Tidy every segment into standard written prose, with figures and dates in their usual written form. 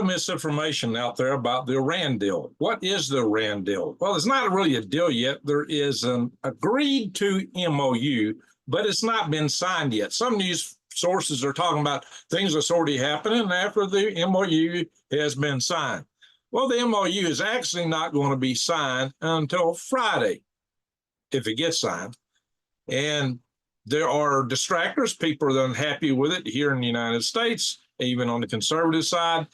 Misinformation out there about the Iran deal. What is the Iran deal? Well, it's not really a deal yet. There is an agreed to MOU, but it's not been signed yet. Some news sources are talking about things that's already happening after the MOU has been signed. Well, the MOU is actually not going to be signed until Friday, if it gets signed. And there are distractors. People are unhappy with it here in the United States, even on the conservative side.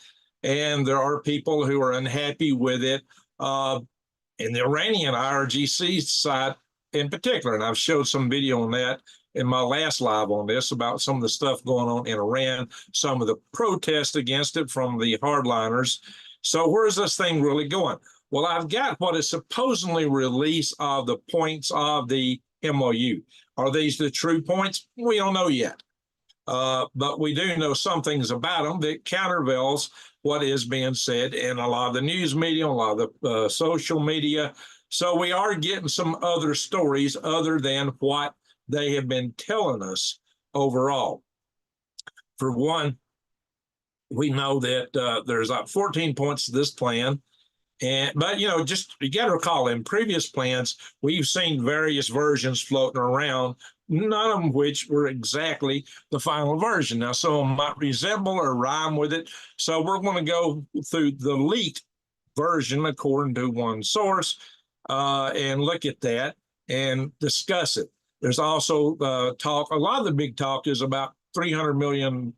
And there are people who are unhappy with it in the Iranian IRGC side in particular. And I've showed some video on that in my last live on this about some of the stuff going on in Iran, some of the protests against it from the hardliners. So where's this thing really going? Well, I've got what is supposedly release of the points of the MOU. Are these the true points? We don't know yet. But we do know some things about them that countervails what is being said in a lot of the news media, a lot of the social media. So we are getting some other stories other than what they have been telling us overall. For one, we know that there's like 14 points to this plan. But, you know, just you got to recall in previous plans, we've seen various versions floating around, none of which were exactly the final version. Now, some of them might resemble or rhyme with it. So we're going to go through the leaked version, according to one source, and look at that and discuss it. There's also talk, a lot of the big talk is about $300 billion,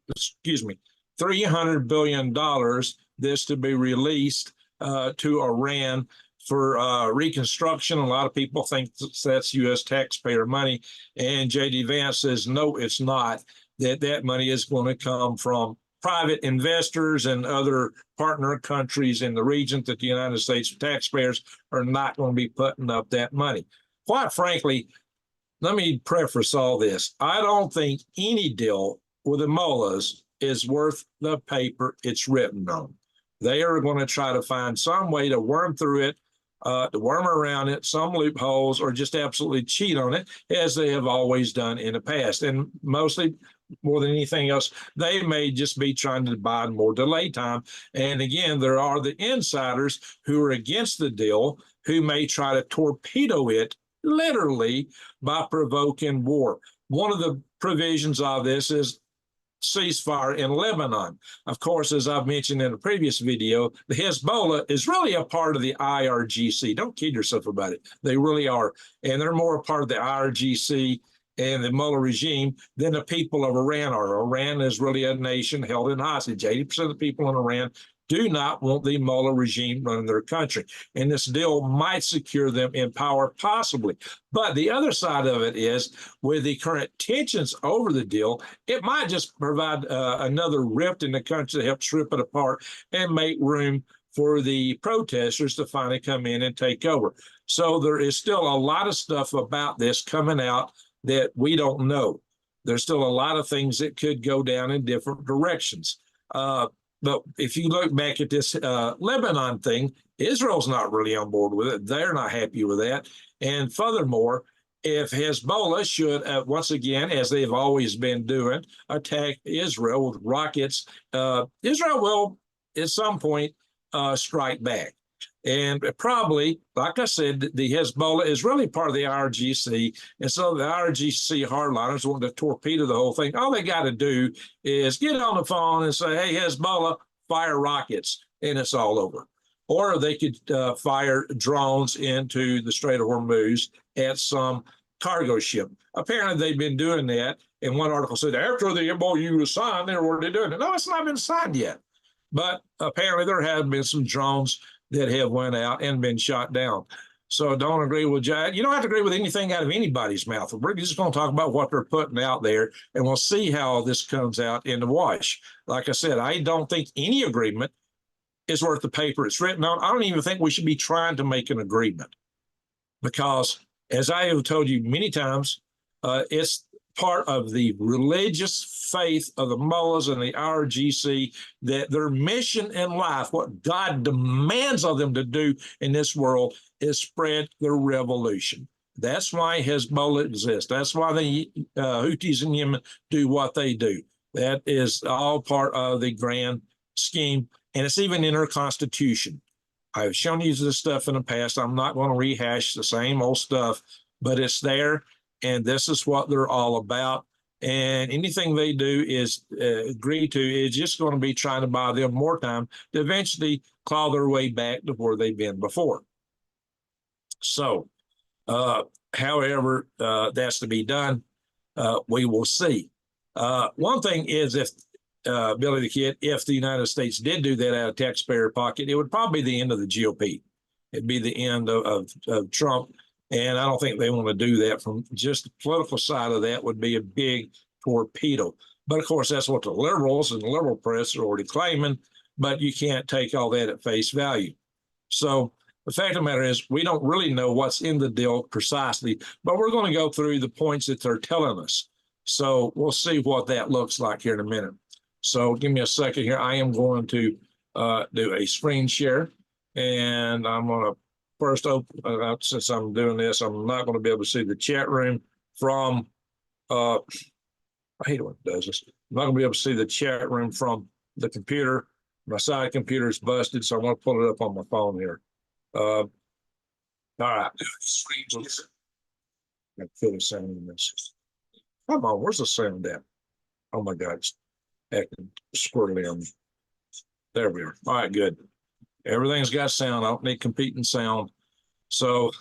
this to be released to Iran for reconstruction. A lot of people think that's U.S. taxpayer money. And J.D. Vance says, no, it's not, that money is going to come from private investors and other partner countries in the region, that the United States taxpayers are not going to be putting up that money. Quite frankly, let me preface all this. I don't think any deal with the mullahs is worth the paper it's written on. They are going to try to find some way to worm through it, to worm around it, some loopholes, or just absolutely cheat on it, as they have always done in the past. And mostly, more than anything else, they may just be trying to buy more delay time. And again, there are the insiders who are against the deal, who may try to torpedo it literally by provoking war. One of the provisions of this is ceasefire in Lebanon. Of course, as I've mentioned in a previous video, the Hezbollah is really a part of the IRGC. Don't kid yourself about it. They really are. And they're more a part of the IRGC and the Mullah regime than the people of Iran are. Iran is really a nation held in hostage. 80% of the people in Iran do not want the Mullah regime running their country. And this deal might secure them in power, possibly. But the other side of it is, with the current tensions over the deal, it might just provide another rift in the country to help strip it apart and make room for the protesters to finally come in and take over. So there is still a lot of stuff about this coming out that we don't know. There's still a lot of things that could go down in different directions. But if you look back at this Lebanon thing, Israel's not really on board with it. They're not happy with that. And furthermore, if Hezbollah should, once again, as they've always been doing, attack Israel with rockets, Israel will, at some point, strike back. And probably, like I said, the Hezbollah is really part of the IRGC. And so the IRGC hardliners want to torpedo the whole thing. All they got to do is get on the phone and say, hey, Hezbollah, fire rockets, and it's all over. Or they could fire drones into the Strait of Hormuz at some cargo ship. Apparently, they've been doing that. And one article said, after the MOU was signed, they're already doing it. No, it's not been signed yet. But apparently, there have been some drones that have went out and been shot down. So don't agree with Jad. You don't have to agree with anything out of anybody's mouth. We're just going to talk about what they're putting out there, and we'll see how this comes out in the wash. Like I said, I don't think any agreement is worth the paper it's written on. I don't even think we should be trying to make an agreement, because, as I have told you many times, it's part of the religious faith of the mullahs and the IRGC that their mission in life, what God demands of them to do in this world, is spread the revolution. That's why Hezbollah exists. That's why the Houthis in Yemen do what they do. That is all part of the grand scheme and it's even in our Constitution. I've shown you this stuff in the past. I'm not going to rehash the same old stuff, but it's there, and this is what they're all about. And anything they do is agree to is just going to be trying to buy them more time to eventually claw their way back to where they've been before. So, however that's to be done, we will see. One thing is, if Billy the Kid, if the United States did do that out of taxpayer pocket, it would probably be the end of the GOP. It'd be the end of Trump. And I don't think they want to do that. From just the political side of that would be a big torpedo. But of course, that's what the liberals and the liberal press are already claiming, but you can't take all that at face value. So the fact of the matter is, we don't really know what's in the deal precisely, but we're going to go through the points that they're telling us. So we'll see what that looks like here in a minute. So give me a second here. I am going to do a screen share, and I'm going to first open, since I'm doing this, I'm not going to be able to see the chat room from, I hate when it does this. I'm not going to be able to see the chat room from the computer. My side computer is busted, so I'm going to pull it up on my phone here. All right. I feel the sound in this. Come on, where's the sound at? Oh my God, it's acting squirrely on me. There we are. All right, good. Everything's got sound. I don't need competing sound. So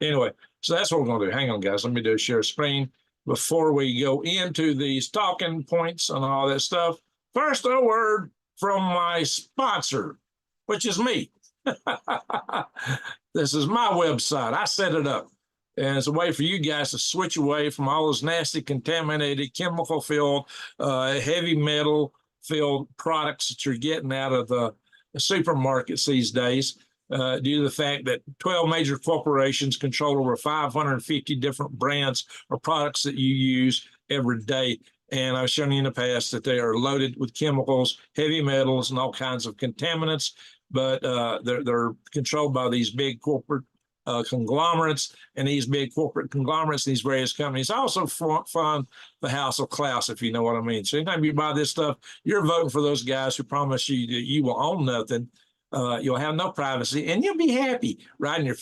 anyway, so that's what we're going to do. Hang on, guys. Let me do a share screen before we go into these talking points and all that stuff. First, a word from my sponsor, which is me. This is my website. I set it up. And it's a way for you guys to switch away from all those nasty, contaminated, chemical-filled, heavy metal-filled products that you're getting out of the supermarkets these days, due to the fact that 12 major corporations control over 550 different brands or products that you use every day. And I've shown you in the past that they are loaded with chemicals, heavy metals, and all kinds of contaminants, but they're controlled by these big corporate conglomerates, and these big corporate conglomerates, these various companies also fund the House of Klaus, if you know what I mean. So anytime you buy this stuff, you're voting for those guys who promise you that you will own nothing. You'll have no privacy, and you'll be happy riding your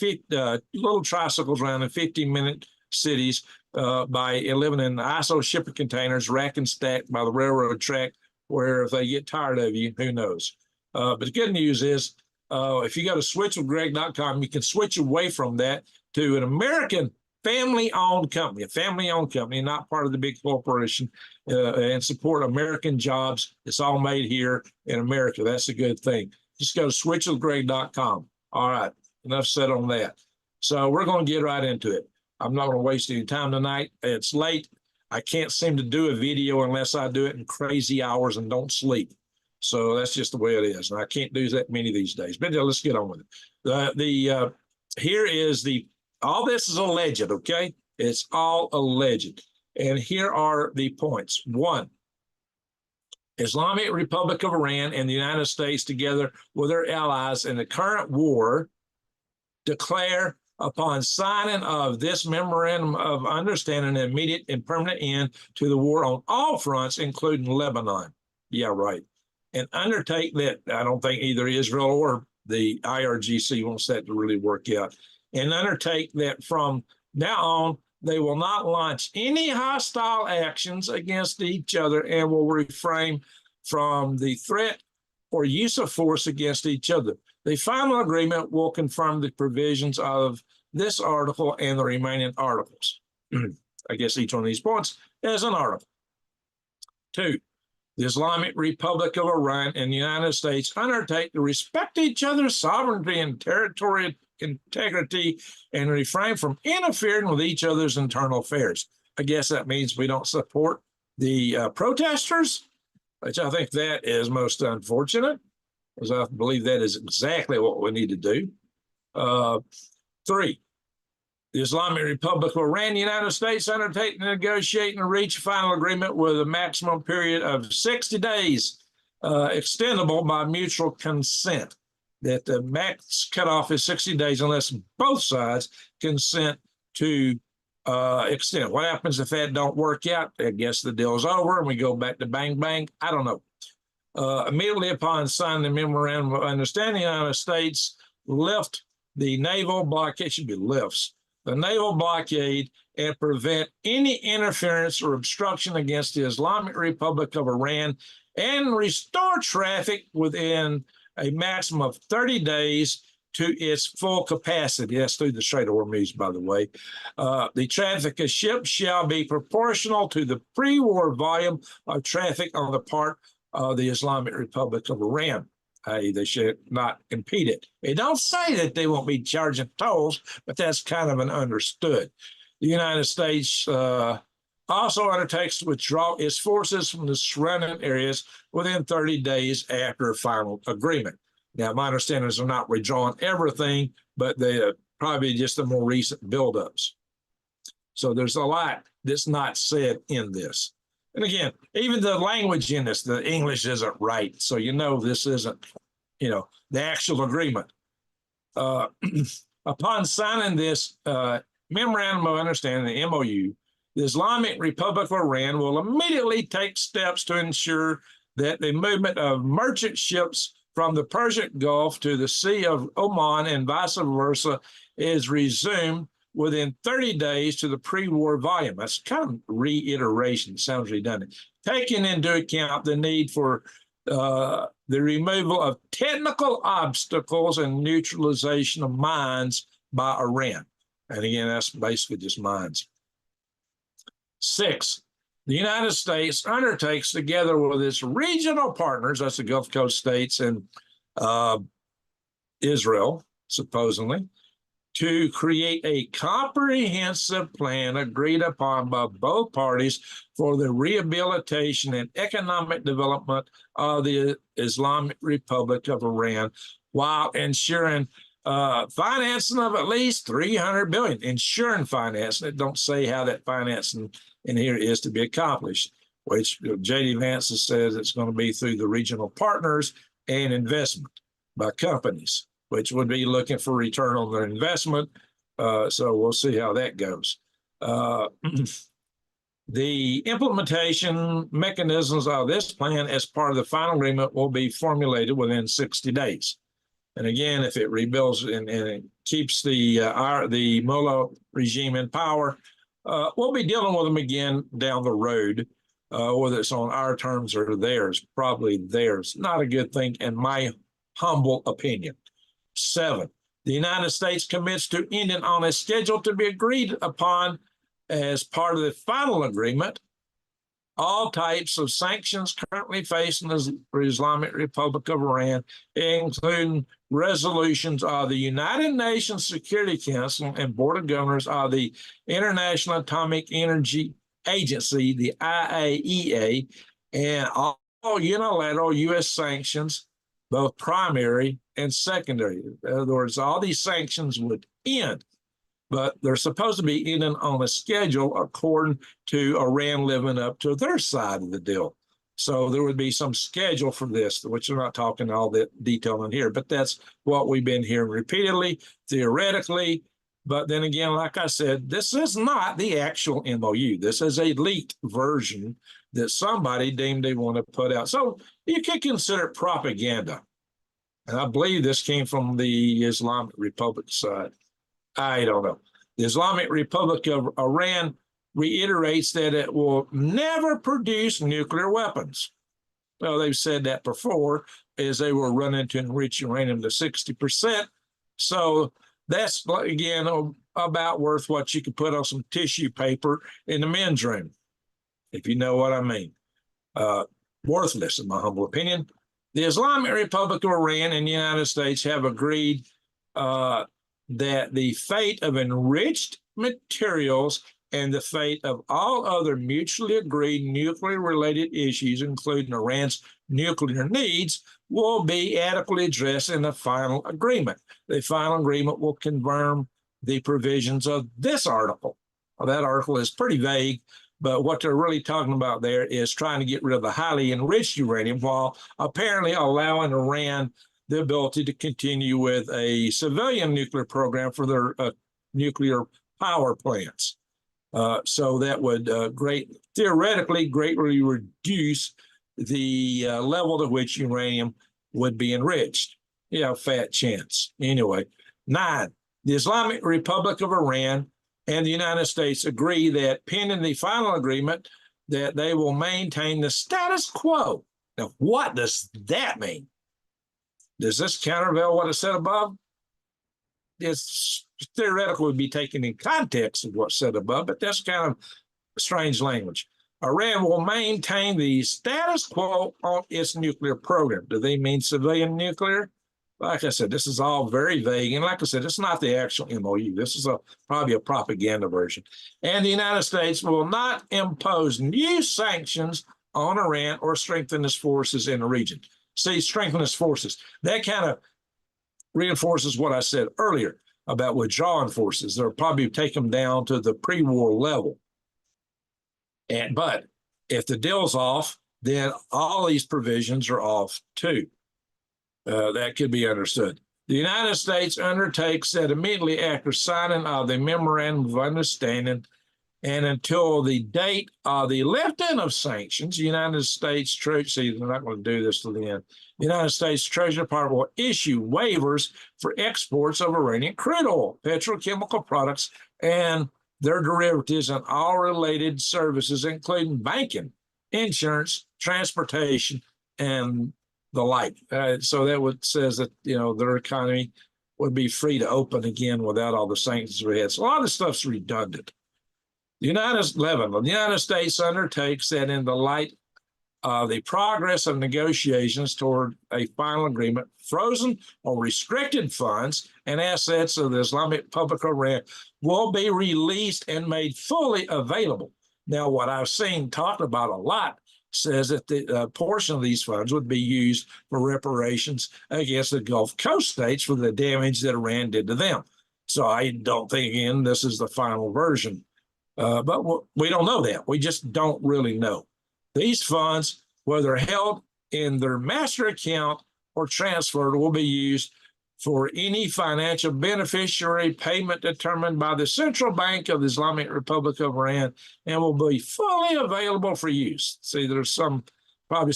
little tricycles around in 15-minute cities by living in ISO shipping containers, rack and stacked by the railroad track, where if they get tired of you, who knows? But the good news is, if you go to switchwithgreg.com, you can switch away from that to an American family-owned company, a family-owned company, not part of the big corporation, and support American jobs. It's all made here in America. That's a good thing. Just go to switchwithgreg.com. All right, enough said on that. So we're going to get right into it. I'm not going to waste any time tonight. It's late. I can't seem to do a video unless I do it in crazy hours and don't sleep. So that's just the way it is. And I can't do that many these days. But let's get on with it. Here is all this is alleged, okay? It's all alleged. And here are the points. One, Islamic Republic of Iran and the United States, together with their allies in the current war, declare upon signing of this memorandum of understanding an immediate and permanent end to the war on all fronts, including Lebanon. Yeah, right. And undertake that, I don't think either Israel or the IRGC wants that to really work out, and undertake that from now on, they will not launch any hostile actions against each other and will refrain from the threat or use of force against each other. The final agreement will confirm the provisions of this article and the remaining articles. I guess each one of these points is an article. Two, the Islamic Republic of Iran and the United States undertake to respect each other's sovereignty and territorial integrity and refrain from interfering with each other's internal affairs. I guess that means we don't support the protesters, which I think that is most unfortunate, because I believe that is exactly what we need to do. Three, the Islamic Republic of Iran and the United States undertake to negotiate and reach a final agreement with a maximum period of 60 days, extendable by mutual consent. That the max cutoff is 60 days unless both sides consent to extend. What happens if that don't work out? I guess the deal's over and we go back to bang, bang. I don't know. Immediately upon signing the memorandum of understanding, the United States lift the naval blockade, it should be lifts, the naval blockade and prevent any interference or obstruction against the Islamic Republic of Iran and restore traffic within a maximum of 30 days to its full capacity. That's through the Strait of Hormuz, by the way. The traffic of ships shall be proportional to the pre-war volume of traffic on the part of the Islamic Republic of Iran. They should not impede it. They don't say that they won't be charging tolls, but that's kind of an understood. The United States also undertakes to withdraw its forces from the surrounding areas within 30 days after a final agreement. Now, my understanding is they're not withdrawing everything, but they are probably just the more recent buildups. So there's a lot that's not said in this. And again, even the language in this, the English isn't right. So you know this isn't, the actual agreement. Upon signing this Memorandum of Understanding, the MOU, the Islamic Republic of Iran will immediately take steps to ensure that the movement of merchant ships from the Persian Gulf to the Sea of Oman and vice versa is resumed within 30 days to the pre-war volume. That's kind of reiteration, sounds redundant. Taking into account the need for the removal of technical obstacles and neutralization of mines by Iran. And again, that's basically just mines. 6, the United States undertakes together with its regional partners, that's the Gulf Coast states and Israel, supposedly, to create a comprehensive plan agreed upon by both parties for the rehabilitation and economic development of the Islamic Republic of Iran, while ensuring financing of at least $300 billion, ensuring financing. It don't say how that financing in here is to be accomplished, which J.D. Vance says it's going to be through the regional partners and investment by companies, which would be looking for return on their investment. So we'll see how that goes. The implementation mechanisms of this plan as part of the final agreement will be formulated within 60 days. And again, if it rebuilds and it keeps the Mullah regime in power, we'll be dealing with them again down the road, whether it's on our terms or theirs, probably theirs. Not a good thing, in my humble opinion. 7, the United States commits to ending on a schedule to be agreed upon as part of the final agreement all types of sanctions currently facing the Islamic Republic of Iran, including resolutions of the United Nations Security Council and Board of Governors of the International Atomic Energy Agency, the IAEA, and all unilateral U.S. sanctions, both primary and secondary. In other words, all these sanctions would end, but they're supposed to be ending on a schedule according to Iran living up to their side of the deal. So there would be some schedule for this, which we're not talking all that detail in here, but that's what we've been hearing repeatedly, theoretically. But then again, like I said, this is not the actual MOU. This is a leaked version that somebody deemed they want to put out. So you could consider it propaganda. And I believe this came from the Islamic Republic side. I don't know. The Islamic Republic of Iran reiterates that it will never produce nuclear weapons. Well, they've said that before, as they were running to enrich uranium to 60%. So that's, again, about worth what you could put on some tissue paper in the men's room, if you know what I mean. Worthless, in my humble opinion. The Islamic Republic of Iran and the United States have agreed that the fate of enriched materials and the fate of all other mutually agreed nuclear-related issues, including Iran's nuclear needs, will be adequately addressed in the final agreement. The final agreement will confirm the provisions of this article. Well, that article is pretty vague, but what they're really talking about there is trying to get rid of the highly enriched uranium while apparently allowing Iran the ability to continue with a civilian nuclear program for their nuclear power plants. So that would theoretically greatly reduce the level to which uranium would be enriched. Yeah, fat chance. Anyway, 9, the Islamic Republic of Iran and the United States agree that pending the final agreement that they will maintain the status quo. Now, what does that mean? Does this countervail what I said above? It's theoretically would be taken in context of what's said above, but that's kind of strange language. Iran will maintain the status quo on its nuclear program. Do they mean civilian nuclear? Like I said, this is all very vague. And like I said, it's not the actual MOU. This is probably a propaganda version. And the United States will not impose new sanctions on Iran or strengthen its forces in the region. See, strengthen its forces. That kind of reinforces what I said earlier about withdrawing forces. They'll probably take them down to the pre-war level. But if the deal's off, then all these provisions are off too. That could be understood. The United States undertakes that immediately after signing of the Memorandum of Understanding and until the date of the lifting of sanctions, the United States Treasury, they're not going to do this till the end, the United States Treasury Department will issue waivers for exports of Iranian crude oil, petrochemical products, and their derivatives and all related services, including banking, insurance, transportation, and the like. So that says that, their economy would be free to open again without all the sanctions we had. So a lot of stuff's redundant. The United States undertakes that in the light of the progress of negotiations toward a final agreement, frozen or restricted funds and assets of the Islamic Republic of Iran will be released and made fully available. Now, what I've seen talked about a lot says that the portion of these funds would be used for reparations against the Gulf Coast states for the damage that Iran did to them. So I don't think, again, this is the final version. But we don't know that. We just don't really know. These funds, whether held in their master account or transferred, will be used for any financial beneficiary payment determined by the Central Bank of the Islamic Republic of Iran and will be fully available for use. See, there's probably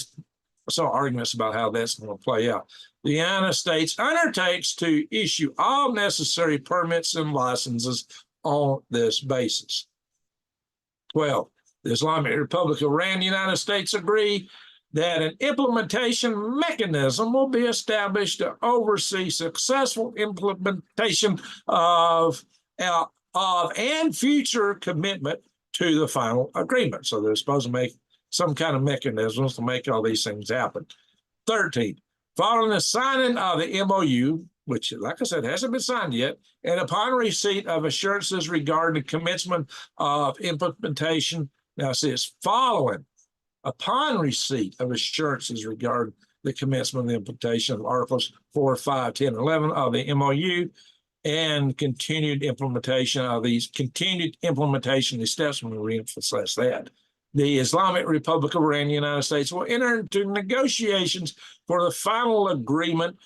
some arguments about how that's going to play out. The United States undertakes to issue all necessary permits and licenses on this basis. 12, the Islamic Republic of Iran and the United States agree that an implementation mechanism will be established to oversee successful implementation of and future commitment to the final agreement. So they're supposed to make some kind of mechanisms to make all these things happen. 13, following the signing of the MOU, which, like I said, hasn't been signed yet, and upon receipt of assurances regarding the commencement of implementation. Now, see, it's following, upon receipt of assurances regarding the commencement of the implementation of Articles 4, 5, 10, and 11 of the MOU, and continued implementation of these steps. I'm going to reemphasize that. The Islamic Republic of Iran and the United States will enter into negotiations for the final agreement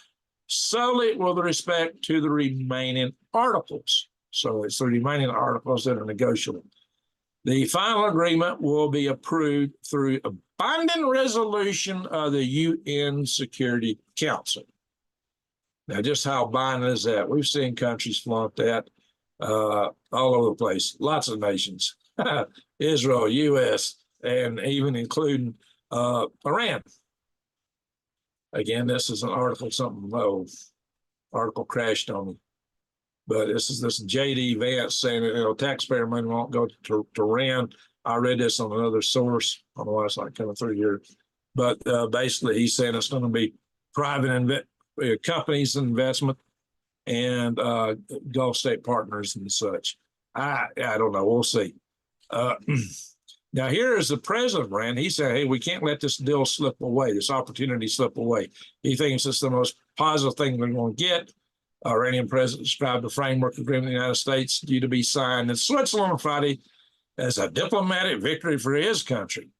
solely with respect to the remaining articles. So it's the remaining articles that are negotiable. The final agreement will be approved through a binding resolution of the UN Security Council. Now, just how binding is that? We've seen countries flaunt that all over the place, lots of nations, Israel, U.S., and even including Iran. Again, this is an article, article crashed on me. But this is this J.D. Vance saying, taxpayer money won't go to Iran. I read this on another source. I don't know why it's not coming through here. But basically, he's saying it's going to be private companies' investment and Gulf state partners and such. I don't know. We'll see. Now, here is the president of Iran. He said, hey, we can't let this deal slip away, this opportunity slip away. He thinks it's the most positive thing we're going to get. Iranian president described the framework agreement of the United States due to be signed in Switzerland on Friday as a diplomatic victory for his country.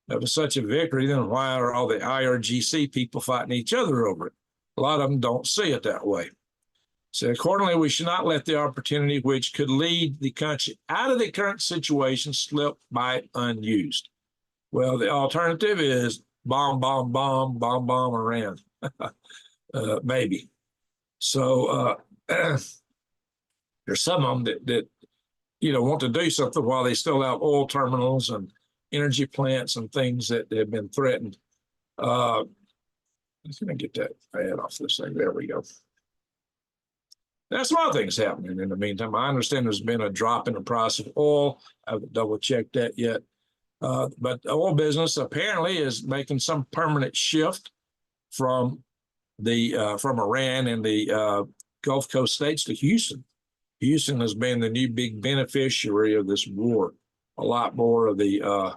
If it was such a victory, then why are all the IRGC people fighting each other over it? A lot of them don't see it that way. So accordingly, we should not let the opportunity which could lead the country out of the current situation slip by unused. Well, the alternative is bomb, bomb, bomb, bomb, bomb Iran. Maybe. So there's some of them that want to do something while they still have oil terminals and energy plants and things that have been threatened. I'm going to get that ad off this thing. There we go. That's some other things happening in the meantime. I understand there's been a drop in the price of oil. I haven't double-checked that yet. But the oil business apparently is making some permanent shift from Iran and the Gulf Coast states to Houston. Houston has been the new big beneficiary of this war. A lot more of the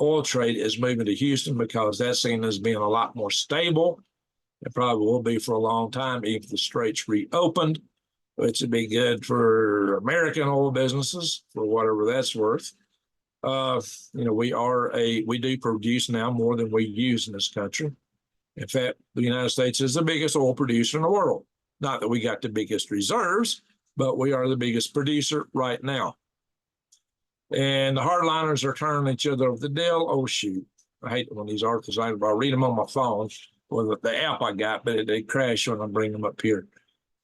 oil trade is moving to Houston because that's seen as being a lot more stable. It probably will be for a long time, even if the straits reopened, which would be good for American oil businesses, for whatever that's worth. We do produce now more than we use in this country. In fact, the United States is the biggest oil producer in the world. Not that we got the biggest reserves, but we are the biggest producer right now. And the hardliners are turning each other over the deal. Oh, shoot. I hate when these articles, I read them on my phone with the app I got, but they crash when I bring them up here.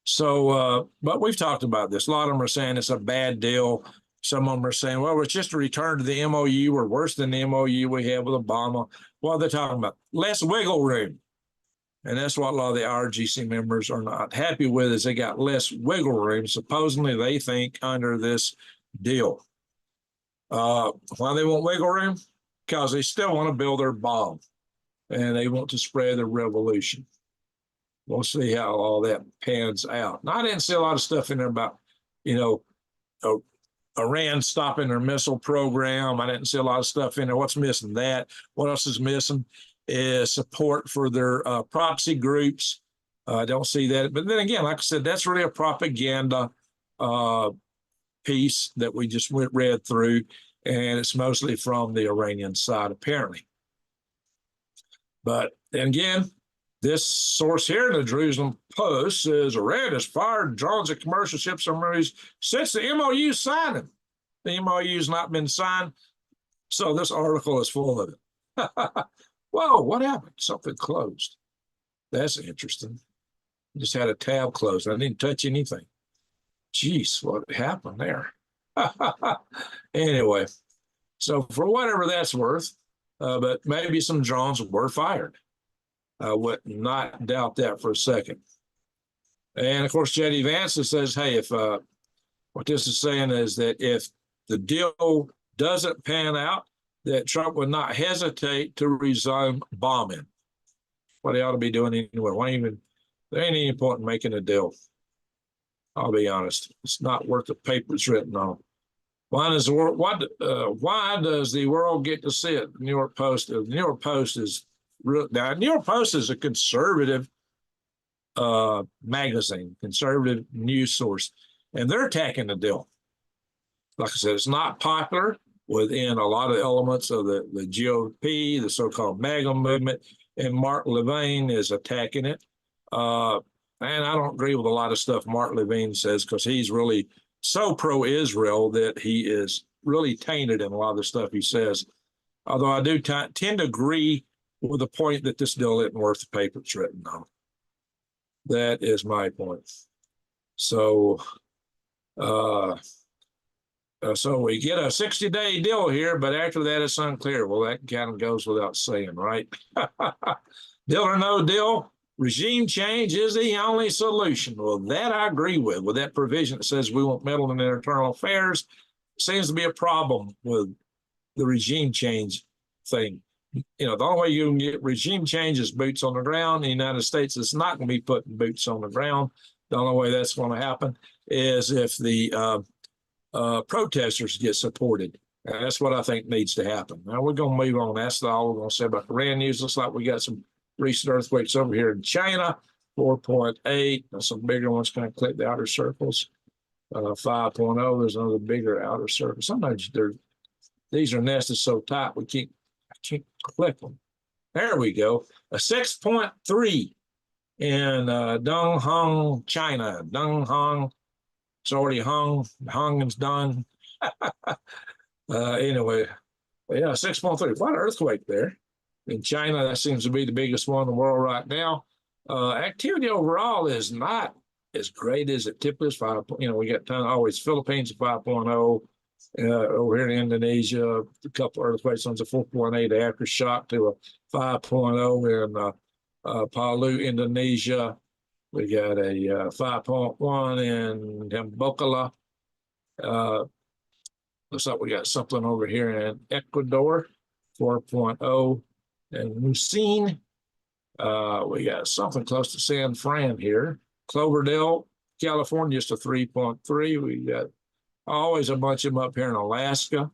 So, but we've talked about this. A lot of them are saying it's a bad deal. Some of them are saying, well, it's just a return to the MOU or worse than the MOU we had with Obama. What they're talking about, less wiggle room. And that's what a lot of the IRGC members are not happy with, is they got less wiggle room, supposedly they think, under this deal. Why they want wiggle room? Because they still want to build their bomb and they want to spread the revolution. We'll see how all that pans out. Now, I didn't see a lot of stuff in there about, Iran stopping their missile program. I didn't see a lot of stuff in there. What's missing? That. What else is missing is support for their proxy groups. I don't see that. But then again, like I said, that's really a propaganda piece that we just read through, and it's mostly from the Iranian side, apparently. But then again, this source here in the Jerusalem Post says Iran has fired drones at commercial ships and submarines since the MOU signing. The MOU has not been signed, so this article is full of it. Whoa, what happened? Something closed. That's interesting. Just had a tab closed. I didn't touch anything. Jeez, what happened there? Anyway, so for whatever that's worth, but maybe some drones were fired. I would not doubt that for a second. And of course, J.D. Vance says, hey, if what this is saying is that if the deal doesn't pan out, that Trump would not hesitate to resume bombing. What they ought to be doing anyway. There ain't any point in making a deal. I'll be honest. It's not worth the paper it's written on. Why does the world get to see it? The New York Post. The New York Post is now. New York Post is a conservative magazine, conservative news source, and they're attacking the deal. Like I said, it's not popular within a lot of elements of the GOP, the so-called MAGA movement, and Mark Levine is attacking it. And I don't agree with a lot of stuff Mark Levine says, because he's really so pro-Israel that he is really tainted in a lot of the stuff he says. Although I do tend to agree with the point that this deal isn't worth the paper it's written on. That is my point. So, so we get a 60-day deal here, but after that, it's unclear. Well, that kind of goes without saying, right? Deal or no deal, regime change is the only solution. Well, that I agree with that provision that says we won't meddle in internal affairs. Seems to be a problem with the regime change thing. The only way you can get regime change is boots on the ground. The United States is not going to be putting boots on the ground. The only way that's going to happen is if the protesters get supported. And that's what I think needs to happen. Now we're going to move on. That's all we're going to say about Iran news. Looks like we got some recent earthquakes over here in China, 4.8. Some bigger ones kind of clip the outer circles. 5.0. There's another bigger outer circle. Sometimes these are nested so tight I can't click them. There we go. A 6.3 in Donghong, China. Donghong. It's already hung. Hung is done. Anyway, yeah, 6.3. What an earthquake there. In China, that seems to be the biggest one in the world right now. Activity overall is not as great as it typically is. We got always Philippines at 5.0. Over here in Indonesia, a couple of earthquakes on a 4.8 aftershock to a 5.0 in Palu, Indonesia. We got a 5.1 in Hambokala. Looks like we got something over here in Ecuador, 4.0. And Musin, we got something close to San Fran here. Cloverdale, California, just a 3.3. We got always a bunch of them up here in Alaska.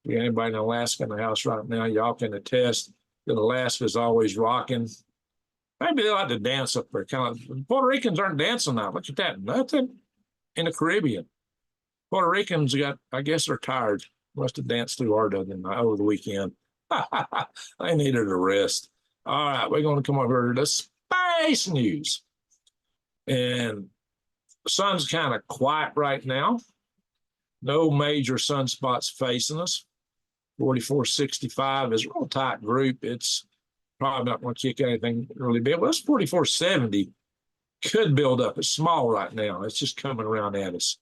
If anybody in Alaska in the house right now, y'all can attest that Alaska is always rocking. Maybe they like to dance up there. Puerto Ricans aren't dancing now. Look at that. Nothing in the Caribbean. Puerto Ricans I guess they're tired. Must have danced too hard over the weekend. They needed a rest. All right, we're going to come over to the space news. And the sun's kind of quiet right now. No major sunspots facing us. 4465 is a real tight group. It's probably not going to kick anything really big. Well, it's 4470 could build up. It's small right now. It's just coming around at us.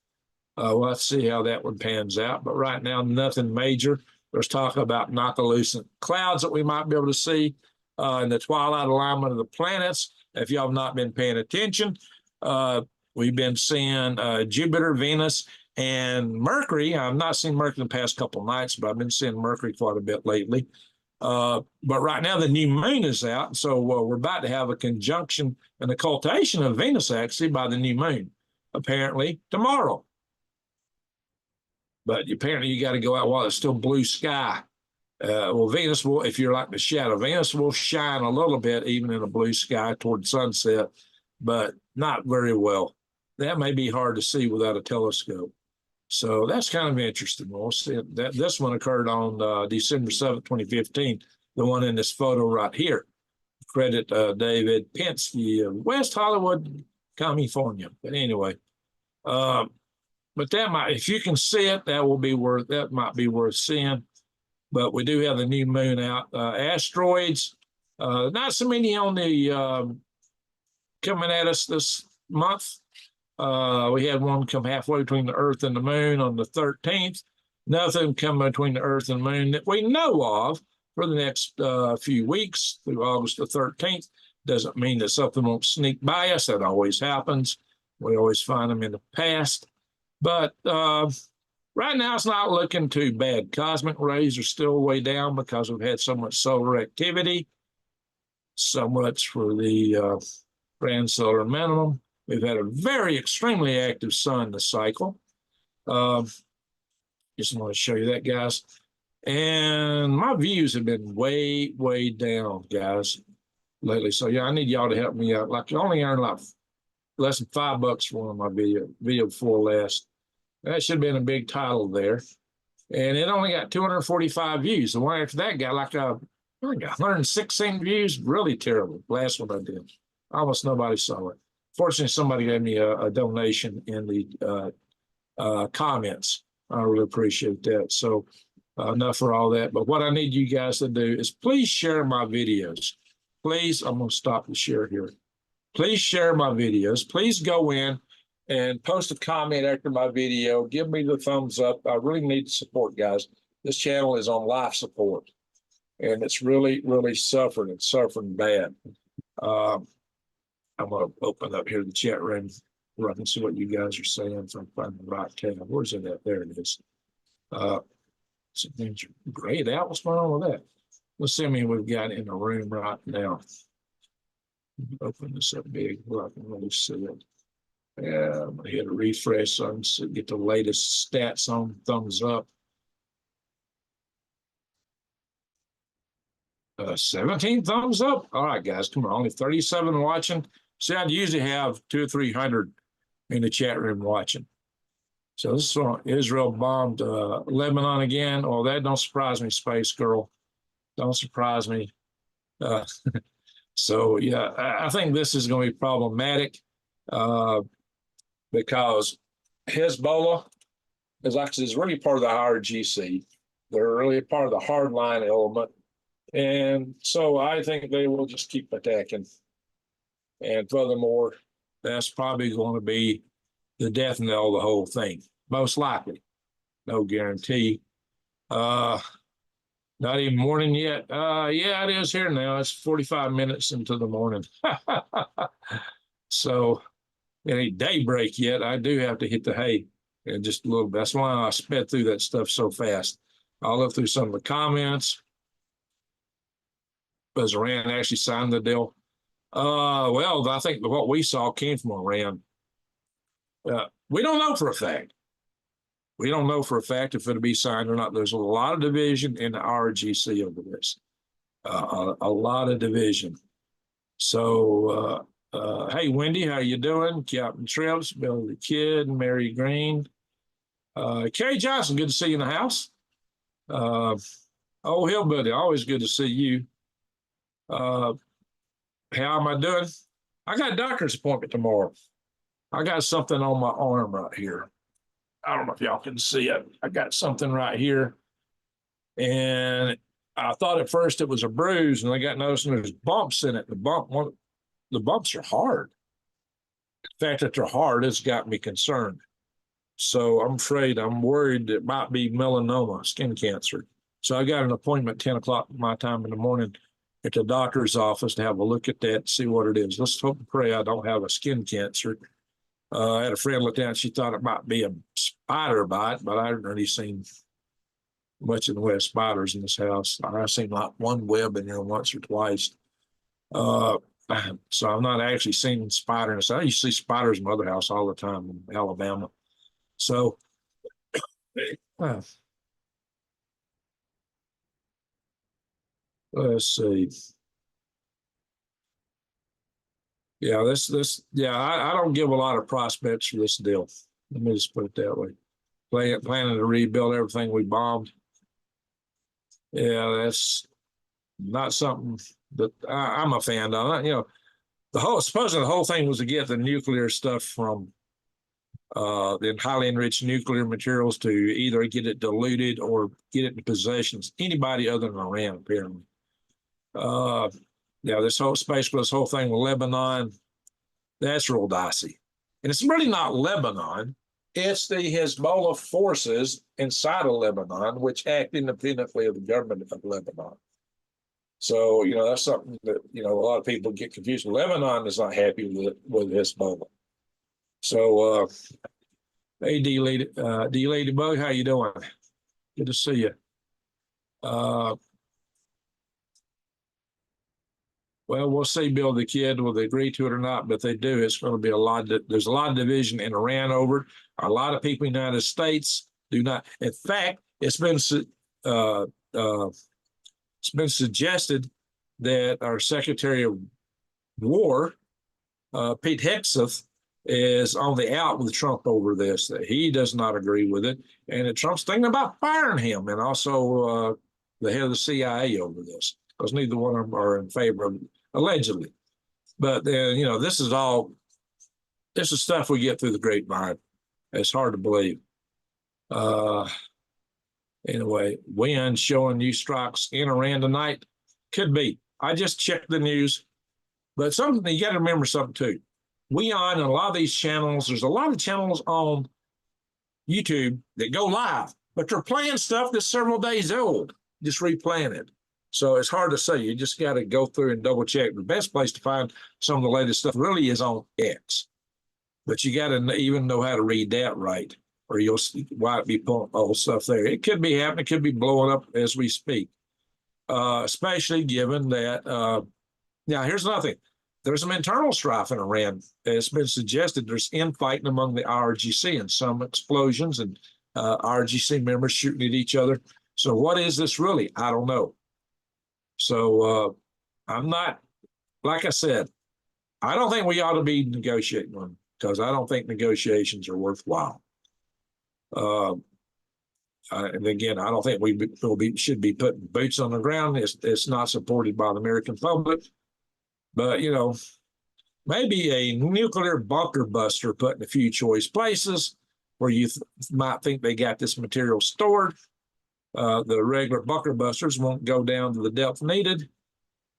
We'll have to see how that one pans out. But right now, nothing major. There's talk about noctilucent clouds that we might be able to see in the twilight alignment of the planets. If y'all have not been paying attention, we've been seeing Jupiter, Venus, and Mercury. I've not seen Mercury in the past couple of nights, but I've been seeing Mercury quite a bit lately. But right now the new moon is out, so we're about to have a conjunction, an occultation of Venus actually by the new moon, apparently tomorrow. But apparently you got to go out while it's still blue sky. Well, Venus will, if you're like the shadow, Venus will shine a little bit even in a blue sky toward sunset, but not very well. That may be hard to see without a telescope. So that's kind of interesting. We'll see that this one occurred on December 7th, 2015, the one in this photo right here. Credit David Penske of West Hollywood, California. But anyway, but that might, if you can see it, that might be worth seeing. But we do have the new moon out. Asteroids, not so many on the coming at us this month. We had one come halfway between the Earth and the Moon on the 13th. Nothing coming between the Earth and the Moon that we know of for the next few weeks through August the 13th. Doesn't mean that something won't sneak by us. That always happens. We always find them in the past. But right now, it's not looking too bad. Cosmic rays are still way down because we've had so much solar activity. So much for the grand solar minimum. We've had a very extremely active sun this cycle. Just want to show you that, guys. And my views have been way, way down, guys, lately. So yeah, I need y'all to help me out. Like, you only earn like less than $5 for one of my video before last. That should have been a big title there. And it only got 245 views. The one after that got like 116 views. Really terrible. Last one I did. Almost nobody saw it. Fortunately, somebody gave me a donation in the comments. I really appreciate that. So enough for all that. But what I need you guys to do is please share my videos. Please, I'm going to stop the share here. Please share my videos. Please go in and post a comment after my video. Give me the thumbs up. I really need support, guys. This channel is on life support, and it's really, really suffering. It's suffering bad. I'm going to open up here the chat room where I can see what you guys are saying. So I'm finding the right tab. Where's it at? There it is. Some things are grayed out. What's going on with that? Let's see how many we've got in the room right now. Open this up big where I can really see it. Yeah, I'm going to hit a refresh so I can get the latest stats on thumbs up. 17 thumbs up. All right, guys, come on. Only 37 watching. See, I'd usually have 200 or 300 in the chat room watching. So this is on Israel bombed Lebanon again. Oh, that don't surprise me, Space Girl. Don't surprise me. So, yeah, I think this is going to be problematic because Hezbollah is really part of the higher GC. They're really part of the hardline element. And so I think they will just keep attacking. And furthermore, that's probably going to be the death knell of the whole thing, most likely. No guarantee. Not even morning yet. Yeah, it is here now. It's 45 minutes into the morning. So it ain't daybreak yet. I do have to hit the hay in just a little bit. That's why I sped through that stuff so fast. I'll look through some of the comments. Does Iran actually sign the deal? Well, I think what we saw came from Iran. We don't know for a fact. We don't know for a fact if it'll be signed or not. There's a lot of division in the RGC over this. A lot of division. So, hey, Wendy, how you doing? Captain Trips, Bill the Kid, Mary Green. Kerry Johnson, good to see you in the house. Oh, Hillbilly, always good to see you. How am I doing? I got a doctor's appointment tomorrow. I got something on my arm right here. I don't know if y'all can see it. I got something right here. And I thought at first it was a bruise, and I got noticing there's bumps in it. The bumps are hard. The fact that they're hard has got me concerned. So I'm worried it might be melanoma, skin cancer. So I got an appointment 10 o'clock my time in the morning at the doctor's office to have a look at that, see what it is. Let's hope and pray I don't have a skin cancer. I had a friend look down, she thought it might be a spider bite, but I haven't really seen much in the way of spiders in this house. I've seen like one web in there once or twice. So I'm not actually seeing spiders. I used to see spiders in my other house all the time in Alabama. So let's see. Yeah, I don't give a lot of prospects for this deal. Let me just put it that way. Planning to rebuild everything we bombed. Yeah, that's not something that I'm a fan of. You know, supposedly the whole thing was to get the nuclear stuff from the highly enriched nuclear materials to either get it diluted or get it in possessions anybody other than Iran, apparently. Yeah, this whole thing with Lebanon, that's real dicey. And it's really not Lebanon. It's the Hezbollah forces inside of Lebanon, which act independently of the government of Lebanon. So, you know, that's something that, you know, a lot of people get confused. Lebanon is not happy with Hezbollah. So, hey, D Ladybug, how you doing? Good to see you. Well, we'll see, Bill the Kid, will they agree to it or not? But if they do, it's going to be there's a lot of division in Iran over it. A lot of people in the United States do not. In fact, it's been suggested that our Secretary of War, Pete Hegseth, is on the out with Trump over this, that he does not agree with it. And that Trump's thinking about firing him, and also the head of the CIA over this, because neither one of them are in favor of it, allegedly. But then, you know, this is stuff we get through the grapevine. It's hard to believe. Anyway, wind showing new strikes in Iran tonight. Could be. I just checked the news. But something, you got to remember something too. And a lot of these channels, there's a lot of channels on YouTube that go live, but they're playing stuff that's several days old, just replaying it. So it's hard to say. You just got to go through and double check. The best place to find some of the latest stuff really is on X. But you got to even know how to read that right, or you'll might be pulling old stuff there. It could be happening. It could be blowing up as we speak, especially given that. Now, here's another thing. There's some internal strife in Iran. It's been suggested there's infighting among the IRGC and some explosions and IRGC members shooting at each other. So what is this really? I don't know. So I'm not, like I said, I don't think we ought to be negotiating one, because I don't think negotiations are worthwhile. And again, I don't think we should be putting boots on the ground. It's not supported by the American public. But, you know, maybe a nuclear bunker buster put in a few choice places where you might think they got this material stored. The regular bunker busters won't go down to the depth needed.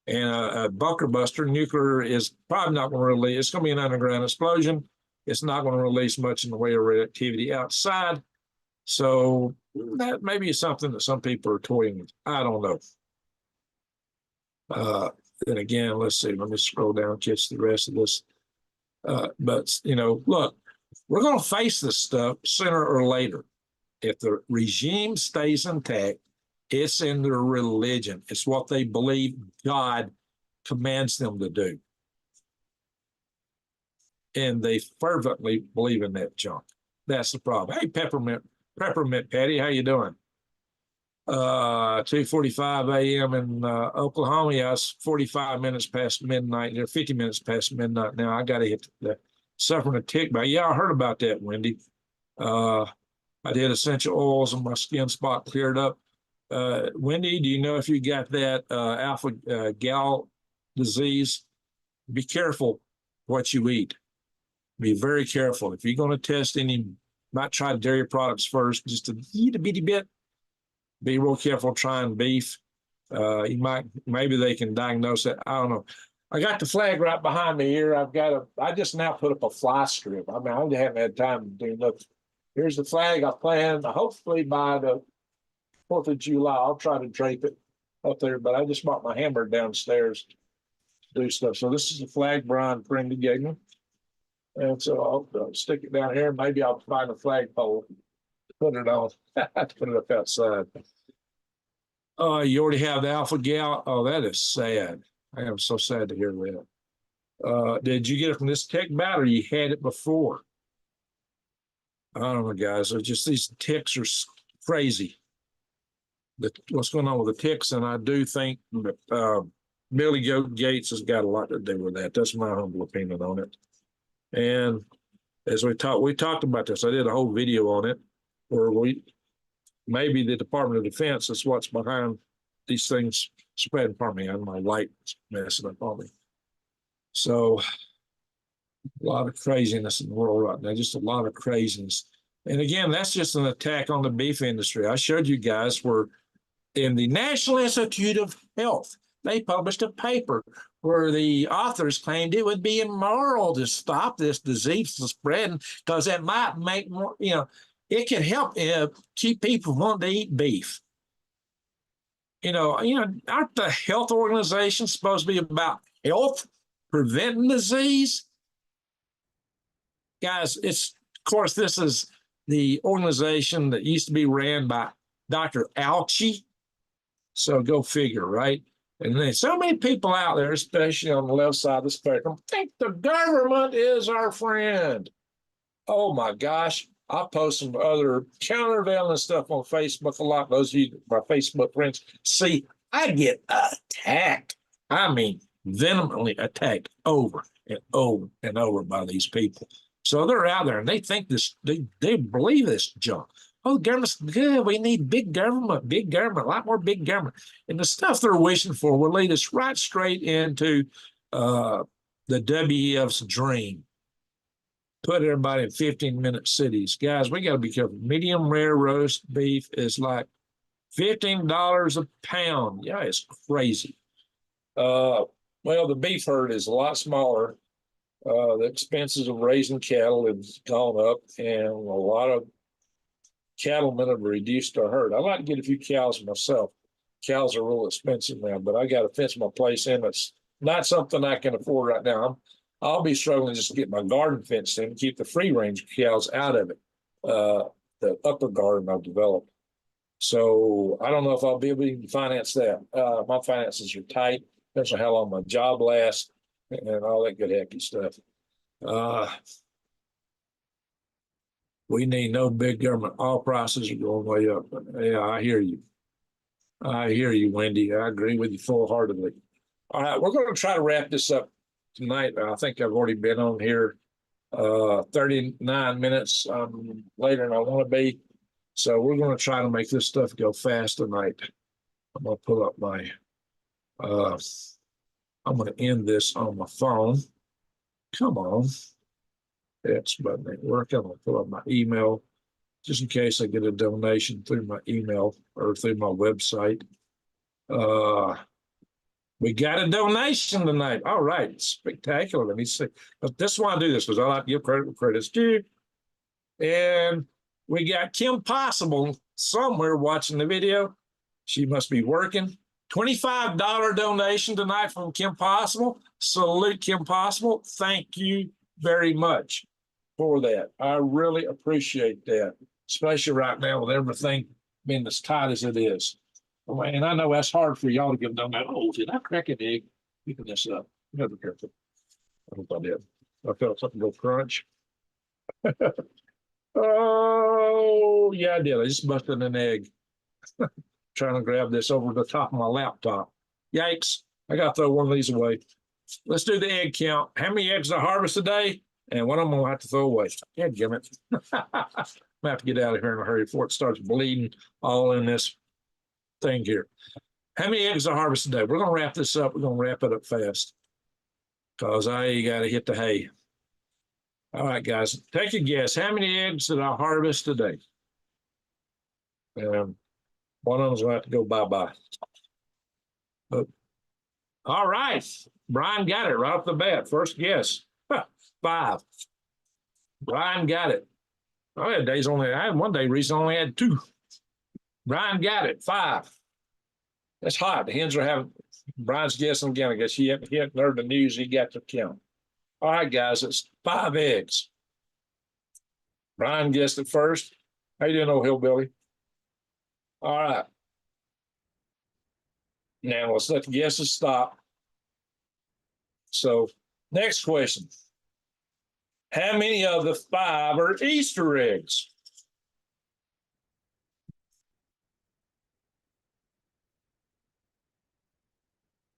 And a bunker buster, nuclear, is probably not going to release. It's going to be an underground explosion. It's not going to release much in the way of reactivity outside. So that may be something that some people are toying with. I don't know. And again, let's see. Let me scroll down, catch the rest of this. But, you know, look, we're going to face this stuff sooner or later. If the regime stays intact, it's in their religion. It's what they believe God commands them to do. And they fervently believe in that junk. That's the problem. Hey, Peppermint Patty, how you doing? 2:45 a.m. in Oklahoma. Yeah, it's 45 minutes past midnight. They're 50 minutes past midnight now. I got to hit suffering a tick back. Yeah, I heard about that, Wendy. I did essential oils and my skin spot cleared up. Wendy, do you know if you got that alpha gal disease? Be careful what you eat. Be very careful. If you're going to test any, might try dairy products first, just a little bitty bit. Be real careful trying beef. You might, maybe they can diagnose that. I don't know. I got the flag right behind me here. I just now put up a fly strip. I mean, I haven't had time to do nothing. Here's the flag. I plan hopefully by the 4th of July, I'll try to drape it up there, but I just bought my hammer downstairs to do stuff. So this is the flag Brian Prindy gave me. And so I'll stick it down here. Maybe I'll find a flagpole to put it on. Put it up outside. Oh, you already have the alpha gal? Oh, that is sad. I am so sad to hear that. Did you get it from this tech bat or you had it before? I don't know, guys. It's just these ticks are crazy. What's going on with the ticks? And I do think that Billy Goat Gates has got a lot to do with that. That's my humble opinion on it. And as we talked about this. I did a whole video on it where maybe the Department of Defense is what's behind these things spreading. Pardon me, my light messing up on me. So a lot of craziness in the world right now, just a lot of craziness. And again, that's just an attack on the beef industry. I showed you guys where in the National Institute of Health, they published a paper where the authors claimed it would be immoral to stop this disease from spreading because it might make more, it can help keep people wanting to eat beef. Aren't the health organizations supposed to be about health, preventing disease? Guys, of course, this is the organization that used to be ran by Dr. Fauci. So go figure, right? And there's so many people out there, especially on the left side of the spectrum, think the government is our friend. Oh my gosh. I post some other countervailing stuff on Facebook a lot. Those of you, my Facebook friends, see, I get attacked. I mean, vehemently attacked over and over and over by these people. So they're out there and they think this, they believe this junk. Oh, the government's good. We need big government, a lot more big government. And the stuff they're wishing for will lead us right straight into the WEF's dream. Put everybody in 15-minute cities. Guys, we got to be careful. Medium rare roast beef is like $15 a pound. Yeah, it's crazy. Well, the beef herd is a lot smaller. The expenses of raising cattle have gone up, and a lot of cattlemen have reduced our herd. I like to get a few cows myself. Cows are real expensive now, but I got to fence my place in. It's not something I can afford right now. I'll be struggling just to get my garden fenced in and keep the free range cows out of it. The upper garden I've developed. So I don't know if I'll be able to finance that. My finances are tight. Depends on how long my job lasts and all that good hecky stuff. We need no big government. All prices are going way up. Yeah, I hear you. I hear you, Wendy. I agree with you full-heartedly. All right, we're going to try to wrap this up tonight. I think I've already been on here 39 minutes later than I want to be. So we're going to try to make this stuff go fast tonight. I'm going to pull up my, I'm going to end this on my phone. Come on. X button ain't working. I'm going to pull up my email. just in case I get a donation through my email or through my website. We got a donation tonight. All right, spectacular. Let me see. But this is why I do this, because I like to give credit where credit's due. And we got Kim Possible somewhere watching the video. She must be working. $25 donation tonight from Kim Possible. Salute, Kim Possible. Thank you very much for that. I really appreciate that, especially right now with everything being as tight as it is. And I know that's hard for y'all to give them that. Oh, did I crack an egg? Picking this up. Never careful. I hope I did. I felt something go crunch. Oh, yeah, I did. I just busted an egg. Trying to grab this over the top of my laptop. Yikes. I got to throw one of these away. Let's do the egg count. How many eggs I harvest a day? And one I'm going to have to throw away. Yeah, give it. I'm going to have to get out of here in a hurry before it starts bleeding all in this thing here. How many eggs I harvest a day? We're going to wrap this up. We're going to wrap it up fast because I got to hit the hay. All right, guys, take a guess. How many eggs did I harvest today? One of them's going to have to go bye-bye. All right. Brian got it right off the bat. First guess. 5. Brian got it. I had one day recently only had 2. Brian got it. 5. That's hot. The hens are having, Brian's guessing again. I guess he hadn't heard the news. He got to count. All right, guys, it's 5 eggs. Brian guessed it first. How you doing, old hillbilly? All right. Now let's let the guesses stop. So next question. How many of the 5 are Easter eggs?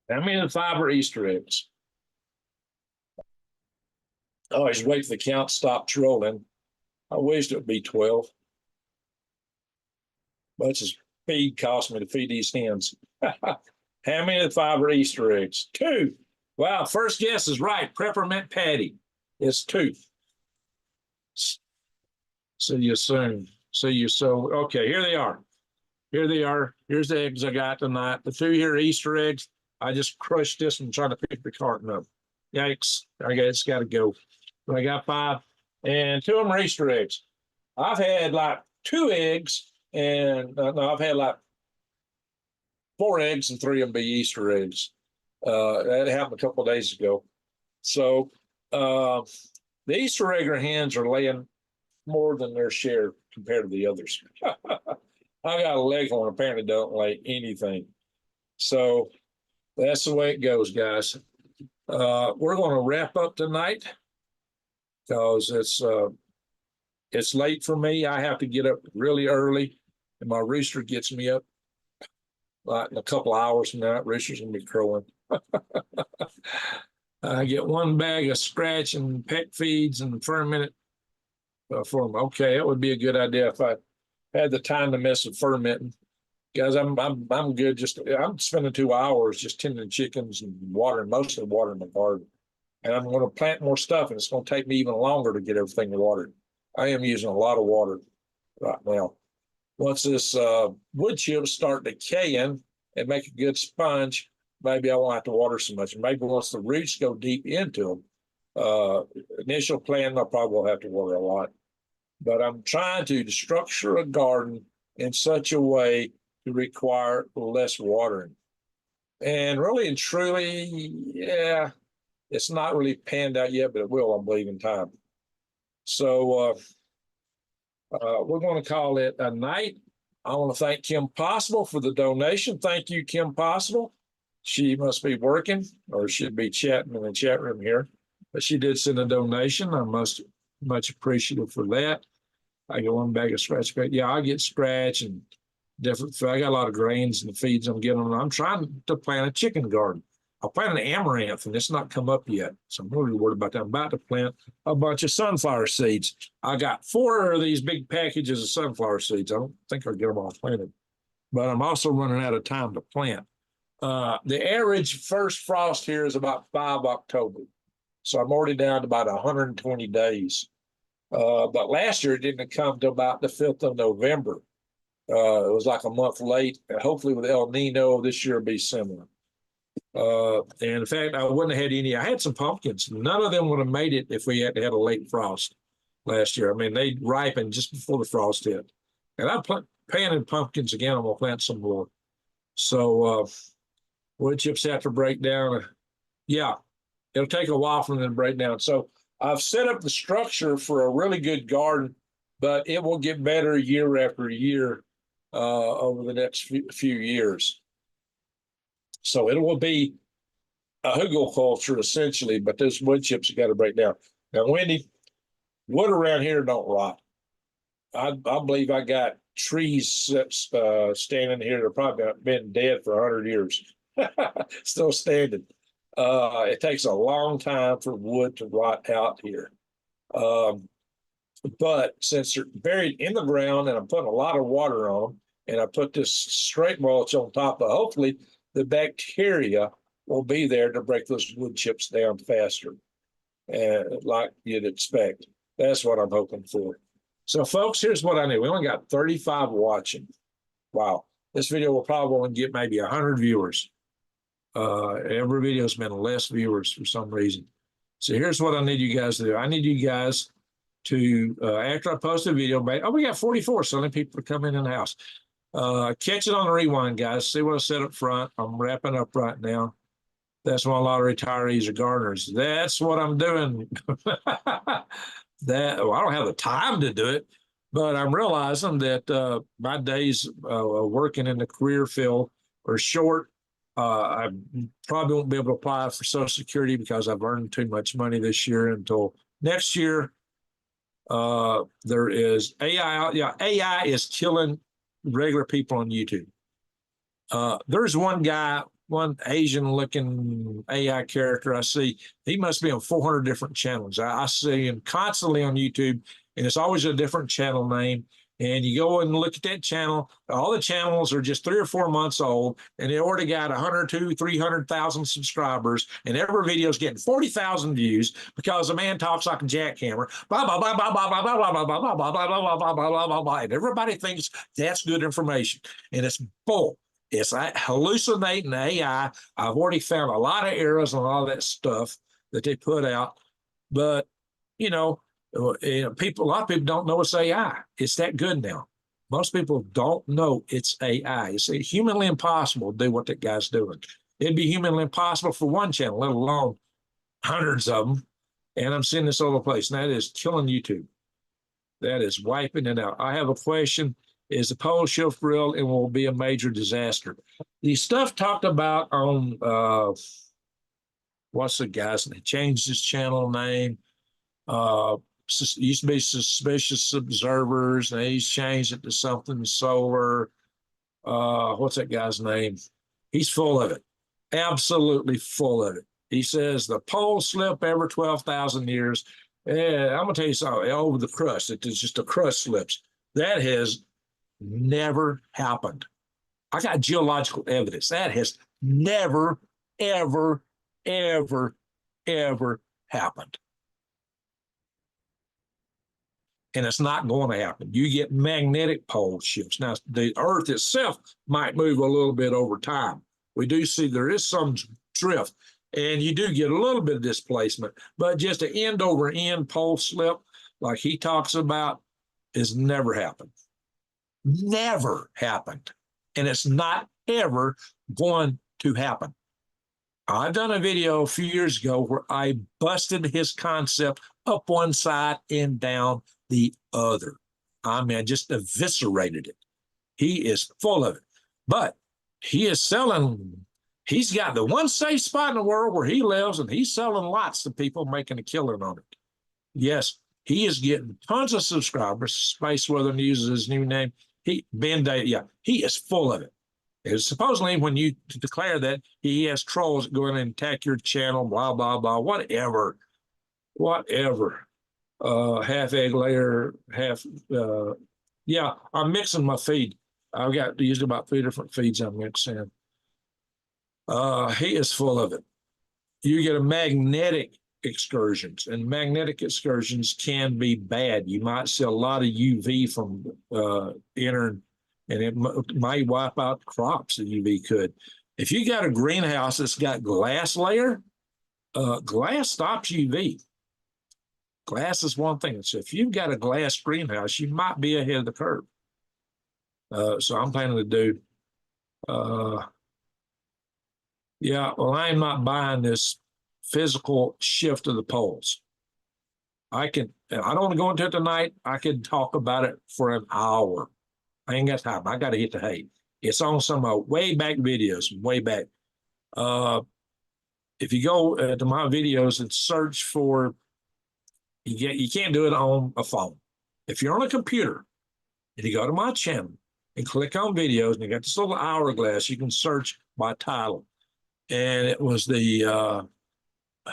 How many of the 5 are Easter eggs? I always wait for the count to stop trolling. I wished it would be 12. Much as feed cost me to feed these hens. How many of the 5 are Easter eggs? 2. Wow, first guess is right. Peppermint patty. It's 2. See you soon. See you so. Okay, here they are. Here they are. Here's the eggs I got tonight. The 2 here are Easter eggs. I just crushed this one trying to pick the carton up. Yikes. I guess it's got to go. But I got 5. And 2 of them are Easter eggs. I've had like 2 eggs, and no, I've had like 4 eggs, and 3 of them be Easter eggs. That happened a couple of days ago. So the Easter egg hens are laying more than their share compared to the others. I got a leghorn apparently don't lay anything. So that's the way it goes, guys. We're going to wrap up tonight because it's late for me. I have to get up really early, and my rooster gets me up like in a couple of hours from now. That rooster's going to be crowing. I get 1 bag of scratch and peck feeds and fermented for them. Okay, that would be a good idea if I had the time to mess with fermenting. Guys, I'm good. I'm spending 2 hours just tending chickens and mostly watering the garden. And I'm going to plant more stuff, and it's going to take me even longer to get everything watered. I am using a lot of water right now. Once this wood chips start decaying and make a good sponge, maybe I won't have to water so much. And maybe once the roots go deep into them, initial plan, I probably will have to water a lot. But I'm trying to structure a garden in such a way to require less watering. And really and truly, yeah, it's not really panned out yet, but it will, I believe, in time. So we're going to call it a night. I want to thank Kim Possible for the donation. Thank you, Kim Possible. She must be working or should be chatting in the chat room here. But she did send a donation. I'm much appreciative for that. I get 1 bag of scratch. Yeah, I get scratch and different. I got a lot of grains and the feeds I'm getting. I'm trying to plant a chicken garden. I planted an amaranth and it's not come up yet. So I'm really worried about that. I'm about to plant a bunch of sunflower seeds. I got 4 of these big packages of sunflower seeds. I don't think I'll get them all planted, but I'm also running out of time to plant. The average first frost here is about 5 October. So I'm already down to about 120 days. But last year it didn't come to about the 5th of November. It was like a month late. And hopefully with El Nino this year will be similar. And in fact, I wouldn't have had any. I had some pumpkins. None of them would have made it if we had had a late frost last year. I mean, they ripened just before the frost hit. And I planted pumpkins again. I'm gonna plant some more. So wood chips have to break down. Yeah, it'll take a while for them to break down. So I've set up the structure for a really good garden, but it will get better year after year over the next few years. So it will be a hugelkultur essentially, but those wood chips have got to break down. Now, Wendy, wood around here don't rot. I believe I got trees standing here that have probably been dead for 100 years, still standing. It takes a long time for wood to rot out here. But since they're buried in the ground and I'm putting a lot of water on them, and I put this straight mulch on top of, hopefully the bacteria will be there to break those wood chips down faster, like you'd expect. That's what I'm hoping for. So folks, here's what I need. We only got 35 watching. Wow. This video will probably only get maybe 100 viewers. Every video's been less viewers for some reason. So here's what I need you guys to do. I need you guys to, after I post a video, we got 44, so let people come in the house. Catch it on the rewind, guys. See what I said up front. I'm wrapping up right now. That's why a lot of retirees are gardeners. That's what I'm doing. Well, I don't have the time to do it, but I'm realizing that my days working in the career field are short. I probably won't be able to apply for Social Security because I've earned too much money this year until next year. There is AI. Yeah, AI is killing regular people on YouTube. There's one guy, one Asian-looking AI character I see. He must be on 400 different channels. I see him constantly on YouTube, and it's always a different channel name. And you go and look at that channel. All the channels are just 3 or 4 months old, and they already got 100, 200, 300,000 subscribers, and every video is getting 40,000 views because a man talks like a jackhammer. Blah blah blah blah blah blah blah blah blah blah blah blah blah blah blah blah blah blah. And everybody thinks that's good information, and it's bull. It's hallucinating AI. I've already found a lot of errors on all that stuff that they put out, but you know, people. A lot of people don't know it's AI. It's that good now. Most people don't know it's AI. It's humanly impossible to do what that guy's doing. It'd be humanly impossible for one channel, let alone hundreds of them. And I'm seeing this all over the place. And that is killing YouTube. That is wiping it out. I have a question. Is the pole shift real and will be a major disaster? The stuff talked about on, what's the guy's name? Changed his channel name. Used to be Suspicious Observers, and he's changed it to something solar. What's that guy's name? He's full of it. Absolutely full of it. He says the poles slip every 12,000 years. And I'm going to tell you something, over the crust. It's just the crust slips. That has never happened. I got geological evidence. That has never, ever, ever, ever happened. And it's not going to happen. You get magnetic pole shifts. Now, the Earth itself might move a little bit over time. We do see there is some drift, and you do get a little bit of displacement, but just an end over end pole slip, like he talks about, has never happened. Never happened. And it's not ever going to happen. I've done a video a few years ago where I busted his concept up one side and down the other. I mean, I just eviscerated it. He is full of it. But he is selling, he's got the one safe spot in the world where he lives, and he's selling lots to people making a killing on it. Yes, he is getting tons of subscribers. Space Weather uses his new name. He is full of it. And supposedly when you declare that, he has trolls that go in and attack your channel, blah, blah, blah, whatever. Half egg layer, half, I'm mixing my feed. I've got usually about 3 different feeds I'm mixing. He is full of it. You get a magnetic excursions, and magnetic excursions can be bad. You might see a lot of UV from entering, and it might wipe out crops. The UV could. If you got a greenhouse that's got glass layer, glass stops UV. Glass is one thing. So if you've got a glass greenhouse, you might be ahead of the curve. So I'm planning to do, yeah, well, I'm not buying this physical shift of the poles. I don't want to go into it tonight. I could talk about it for an hour. I ain't got time. I got to hit the hay. It's on some way back videos, way back. If you go to my videos and search for, you can't do it on a phone. If you're on a computer and you go to my channel and click on videos, and you got this little hourglass, you can search by title. And it was the,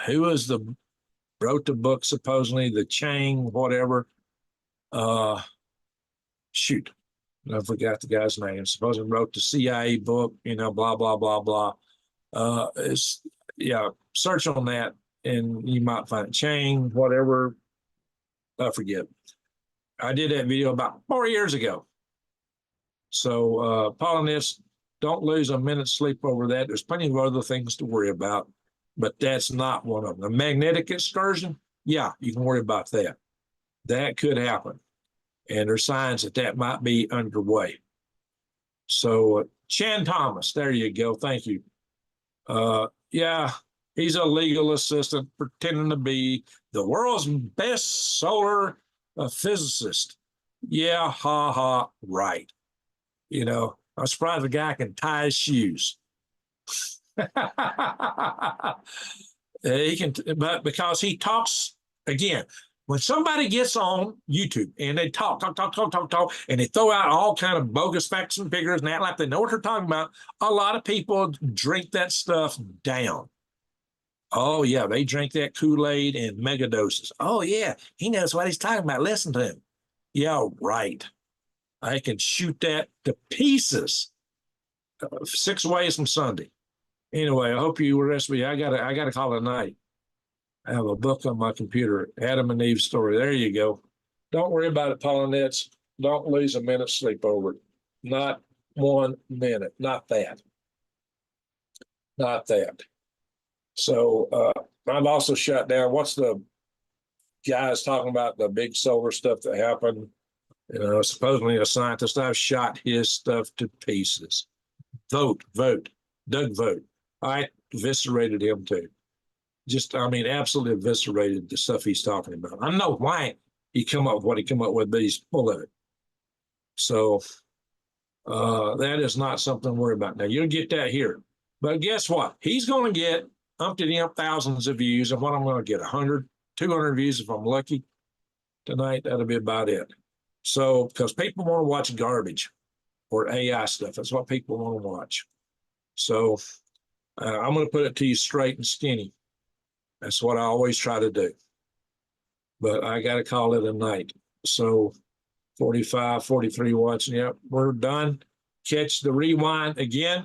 who was the, wrote the book supposedly, the Chang, whatever. Shoot, I forgot the guy's name. Supposedly wrote the CIA book, you know, blah, blah, blah, blah. Yeah, search on that and you might find Chang, whatever. I forget. I did that video about 4 years ago. So, pollinates, don't lose a minute's sleep over that. There's plenty of other things to worry about, but that's not one of them. The magnetic excursion, yeah, you can worry about that. That could happen. And there's signs that that might be underway. So, Chan Thomas, there you go. Thank you. Yeah, he's a legal assistant pretending to be the world's best solar physicist. Yeah, ha ha, right. You know, I'm surprised the guy can tie his shoes. He can, but because he talks, again, when somebody gets on YouTube and they talk, and they throw out all kind of bogus facts and figures and act like they know what they're talking about, a lot of people drink that stuff down. Oh, yeah, they drink that Kool-Aid in mega doses. Oh, yeah, he knows what he's talking about. Listen to him. Yeah, right. I can shoot that to pieces 6 ways from Sunday. Anyway, I hope you rest me. I gotta call it a night. I have a book on my computer, Adam and Eve's story. There you go. Don't worry about it, Paulinettes. Don't lose a minute's sleep over it. Not 1 minute. Not that. Not that. So I've also shut down. What's the guys talking about the big solar stuff that happened? You know, supposedly a scientist. I've shot his stuff to pieces. Vote. Doug Vogt. I eviscerated him too. Just, I mean, absolutely eviscerated the stuff he's talking about. I know why he come up with what he come up with, but he's full of it. So that is not something to worry about. Now, you'll get that here. But guess what? He's going to get thousands of views, and what I'm going to get, 100, 200 views if I'm lucky tonight. That'll be about it. So, because people want to watch garbage or AI stuff. That's what people want to watch. So I'm going to put it to you straight and skinny. That's what I always try to do. But I got to call it a night. So 45, 43 watching. Yep, we're done. Catch the rewind again.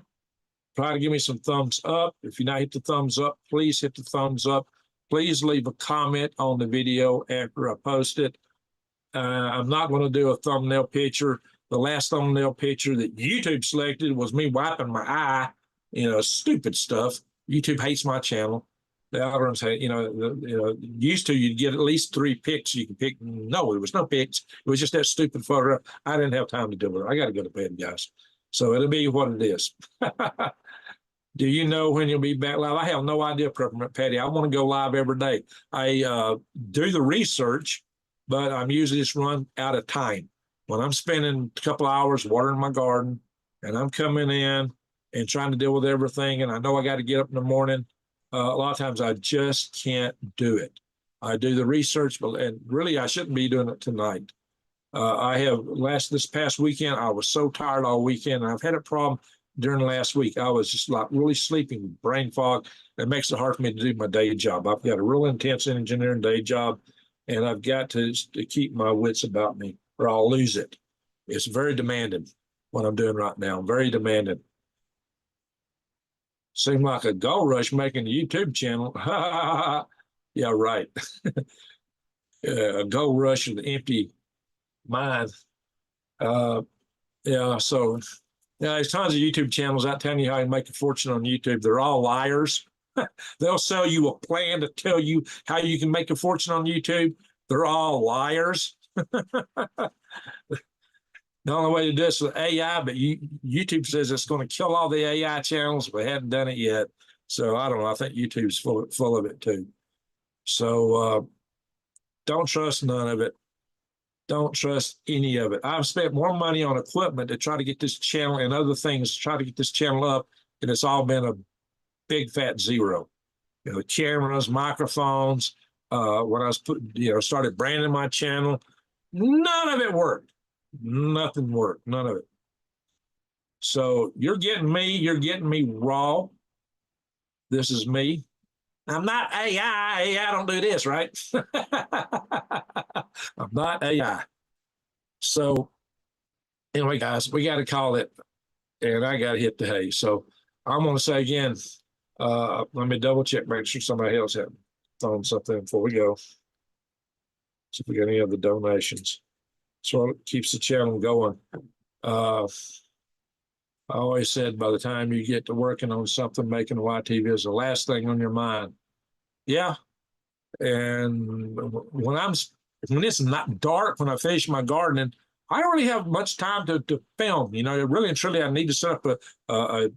Try to give me some thumbs up. If you're not hit the thumbs up, please hit the thumbs up. Please leave a comment on the video after I post it. I'm not going to do a thumbnail picture. The last thumbnail picture that YouTube selected was me wiping my eye, you know, stupid stuff. YouTube hates my channel. The algorithms hate, used to, you'd get at least 3 pics you could pick. No, there was no pics. It was just that stupid photograph. I didn't have time to do it. I got to go to bed, guys. So it'll be what it is. Do you know when you'll be back live? I have no idea, Peppermint Patty. I want to go live every day. I do the research, but I'm usually just run out of time. When I'm spending a couple of hours watering my garden and I'm coming in and trying to deal with everything, and I know I got to get up in the morning, a lot of times I just can't do it. I do the research, and really I shouldn't be doing it tonight. This past weekend, I was so tired all weekend. And I've had a problem during last week. I was just like really sleeping, brain fog. It makes it hard for me to do my day job. I've got a real intense engineering day job, and I've got to keep my wits about me or I'll lose it. It's very demanding what I'm doing right now. Very demanding. Seemed like a gold rush making the YouTube channel. Yeah, right. A gold rush with an empty mind. Yeah, so yeah, there's tons of YouTube channels out telling you how you make a fortune on YouTube. They're all liars. They'll sell you a plan to tell you how you can make a fortune on YouTube. They're all liars. The only way to do this with AI, but YouTube says it's going to kill all the AI channels, but hadn't done it yet. So I don't know. I think YouTube's full of it too. So don't trust none of it. Don't trust any of it. I've spent more money on equipment to try to get this channel and other things to try to get this channel up, and it's all been a big fat zero. You know, cameras, microphones. When I was started branding my channel, none of it worked. Nothing worked. None of it. So you're getting me. You're getting me raw. This is me. I'm not AI. AI don't do this, right? I'm not AI. So anyway, guys, we got to call it, and I got to hit the hay. So I'm going to say again, let me double check, make sure somebody else had thrown something before we go. See if we got any other donations. So it keeps the channel going. I always said by the time you get to working on something, making a YTV is the last thing on your mind. Yeah. And when it's not dark, when I finish my gardening, I don't really have much time to film. You know, really and truly, I need to set up a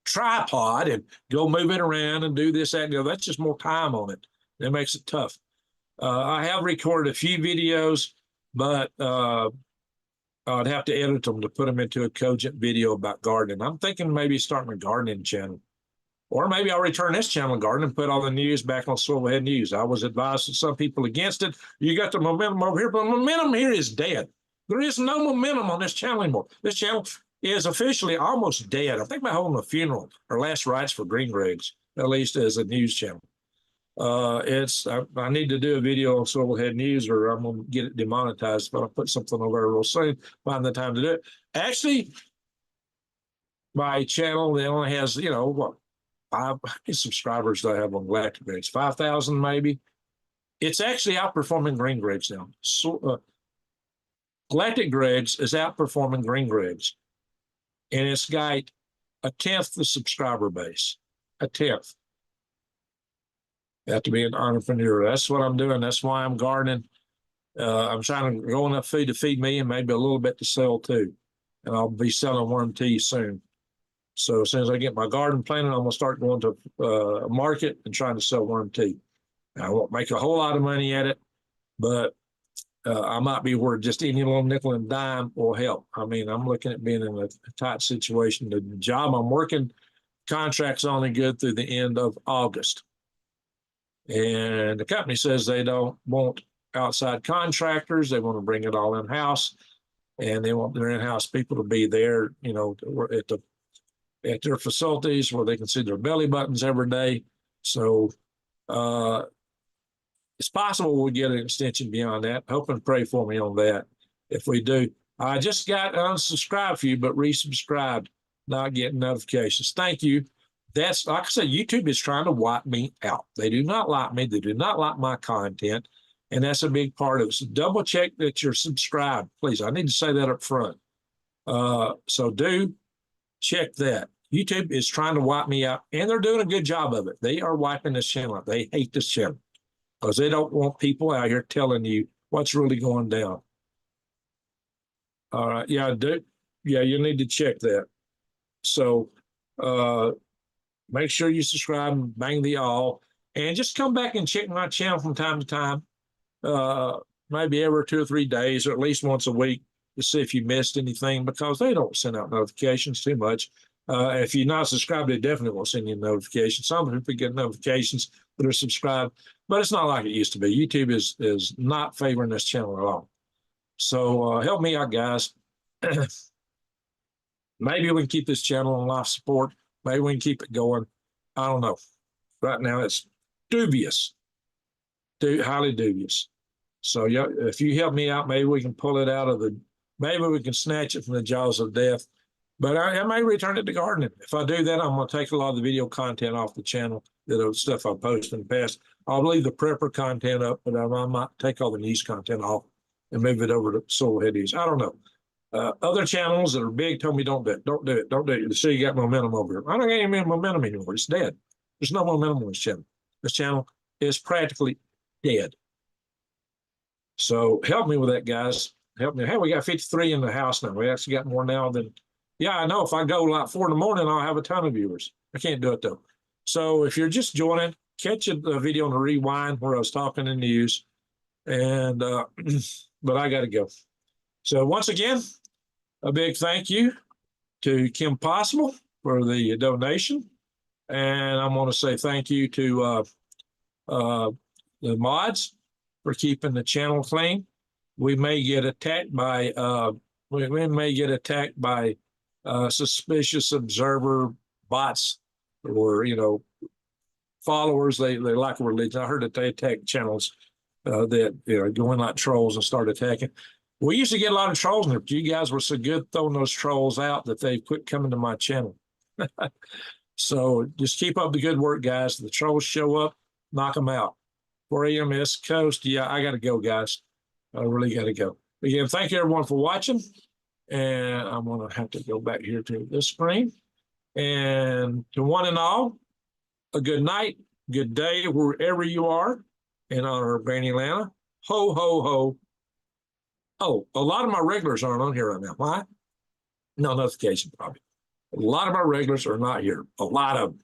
tripod and go move it around and do this, that, and the other. That's just more time on it. It makes it tough. I have recorded a few videos, but I'd have to edit them to put them into a cogent video about gardening. I'm thinking maybe starting a gardening channel. Or maybe I'll return this channel and garden and put all the news back on Swivelhead News. I was advised of some people against it. You got the momentum over here, but the momentum here is dead. There is no momentum on this channel anymore. This channel is officially almost dead. I think about holding a funeral or last rites for Green Gregs, at least as a news channel. I need to do a video on Swivelhead News or I'm going to get it demonetized, but I'll put something over there real soon, find the time to do it. Actually, my channel, they only has, what, how many subscribers do I have on Galactic Gregs? 5,000 maybe. It's actually outperforming Green Gregs now. So, Galactic Gregs is outperforming Green Gregs, and it's got a tenth the subscriber base, a tenth. You have to be an entrepreneur. That's what I'm doing. That's why I'm gardening. I'm trying to grow enough food to feed me and maybe a little bit to sell too. And I'll be selling worm tea soon. So as soon as I get my garden planted, I'm going to start going to a market and trying to sell worm tea. I won't make a whole lot of money at it, but I might be where just any little nickel and dime will help. I mean, I'm looking at being in a tight situation. The job I'm working, contract's only good through the end of August. And the company says they don't want outside contractors. They want to bring it all in-house, and they want their in-house people to be there, at their facilities where they can see their belly buttons every day. So it's possible we'll get an extension beyond that. Hope and pray for me on that. If we do, I just got unsubscribed for you, but resubscribed, not getting notifications. Thank you. That's, like I said, YouTube is trying to wipe me out. They do not like me. They do not like my content. And that's a big part of it. So double check that you're subscribed, please. I need to say that up front. So do check that. YouTube is trying to wipe me out, and they're doing a good job of it. They are wiping this channel out. They hate this channel because they don't want people out here telling you what's really going down. All right. Yeah, you need to check that. So make sure you subscribe and bang the all, and just come back and check my channel from time to time, maybe every 2 or 3 days, or at least once a week, to see if you missed anything, because they don't send out notifications too much. If you're not subscribed, they definitely won't send you notifications. Some people get notifications that are subscribed, but it's not like it used to be. YouTube is not favoring this channel at all. So help me out, guys. Maybe we can keep this channel on life support. Maybe we can keep it going. I don't know. Right now, it's dubious, highly dubious. So yeah, if you help me out, maybe we can pull it out of maybe we can snatch it from the jaws of death. But I may return it to gardening. If I do that, I'm going to take a lot of the video content off the channel, the stuff I posted in the past. I'll leave the prepper content up, but I might take all the news content off and move it over to Soilhead News. I don't know. Other channels that are big told me don't do it, don't do it, don't do it. You see, you got momentum over here. I don't get any momentum anymore. It's dead. There's no momentum on this channel. This channel is practically dead. So help me with that, guys. Help me. Hey, we got 53 in the house now. We actually got more now than, yeah, I know. If I go like 4 in the morning, I'll have a ton of viewers. I can't do it though. So if you're just joining, catch the video on the rewind where I was talking in news. And, but I got to go. So once again, a big thank you to Kim Possible for the donation. And I want to say thank you to the mods for keeping the channel clean. We may get attacked by suspicious observer bots or followers. They like a religion. I heard that they attack channels that go in like trolls and start attacking. We used to get a lot of trolls, and you guys were so good throwing those trolls out that they quit coming to my channel. So just keep up the good work, guys. The trolls show up, knock them out. 4 a.m. East Coast. Yeah, I got to go, guys. I really got to go. Again, thank you, everyone, for watching. And I'm going to have to go back here to this screen. And to one and all, a good night, good day, wherever you are in Urbane, Atlanta. Ho, ho, ho. Oh, a lot of my regulars aren't on here right now. Why? No notification, probably. A lot of my regulars are not here. A lot of them.